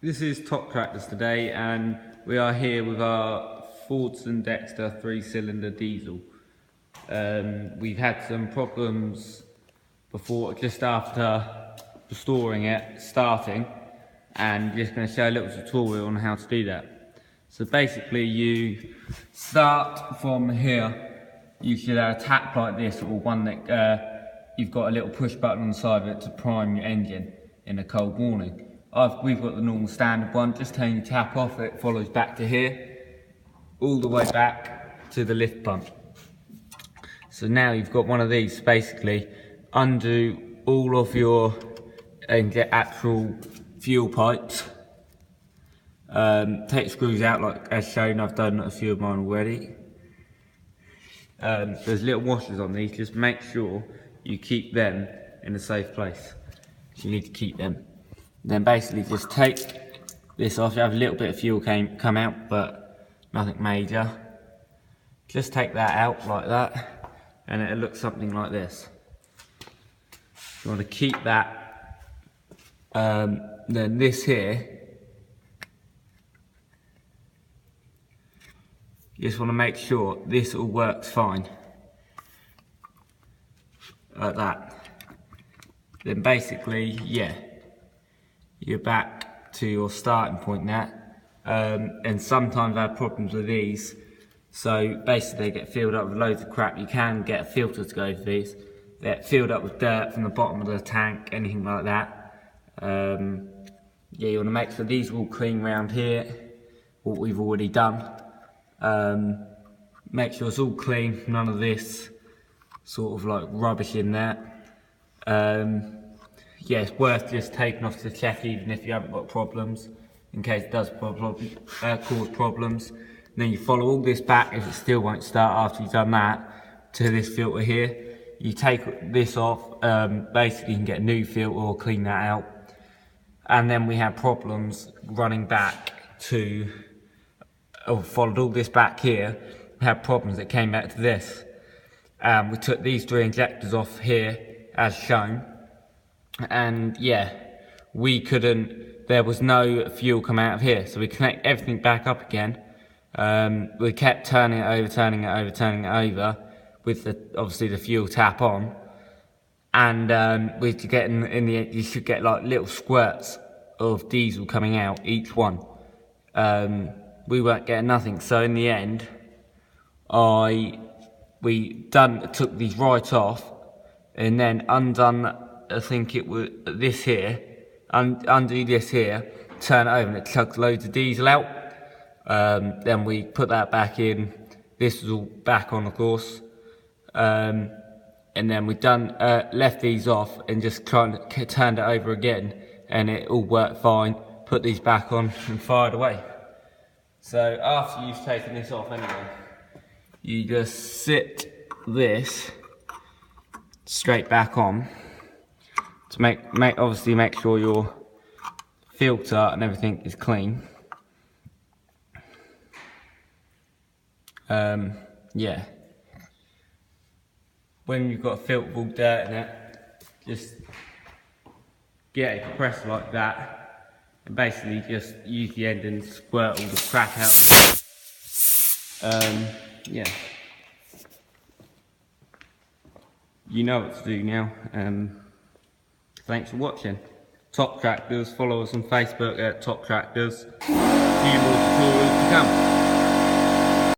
This is Top Tractors today, and we are here with our Fordson Dexta 3-cylinder diesel. We've had some problems before, just after restoring it, starting, and just going to show a little tutorial on how to do that. So basically you start from here. You should have a tap like this, or one that you've got a little push button on the side of it to prime your engine in a cold morning. We've got the normal standard one, just turn your tap off, it follows back to here, all the way back to the lift pump. So now you've got one of these, basically undo all of your actual fuel pipes, take screws out like as shown. I've done a few of mine already. There's little washers on these, just make sure you keep them in a safe place. You need to keep them. Then basically just take this off. You have a little bit of fuel come out, but nothing major. Just take that out like that, and it'll look something like this. You want to keep that. Then this here, you just want to make sure this all works fine, like that. Then basically, yeah, you're back to your starting point now. And sometimes I have problems with these, so basically they get filled up with loads of crap. You can get a filter to go for these. They get filled up with dirt from the bottom of the tank, anything like that. Yeah, you want to make sure these are all clean around here, what we've already done. Make sure it's all clean, none of this sort of like rubbish in there. Yeah, it's worth just taking off to check, even if you haven't got problems, in case it does cause problems. And then you follow all this back, if it still won't start after you've done that, to this filter here. You take this off, basically you can get a new filter or clean that out. And then we had problems running back to, followed all this back here, we had problems that came back to this. We took these 3 injectors off here, as shown. And yeah, we couldn't, there was no fuel come out of here, so we connect everything back up again. We kept turning it over with obviously the fuel tap on, and we could get in the you should get like little squirts of diesel coming out each one. We weren't getting nothing, so in the end took these right off, and then undone, I think it was this here, undo this here, turn it over, and it chugs loads of diesel out. Then we put that back in. This was all back on, of course. And then we left these off and just turned it over again, and it all worked fine. Put these back on and fired away. So after you've taken this off anyway, you just sit this straight back on to obviously make sure your filter and everything is clean. Yeah, when you've got a filter full of dirt in it, just get a compressor like that and basically just use the end and squirt all the crap out. Yeah, you know what to do now. Thanks for watching. Top Tractors, follow us on Facebook at Top Tractors. A few more tutorials to come.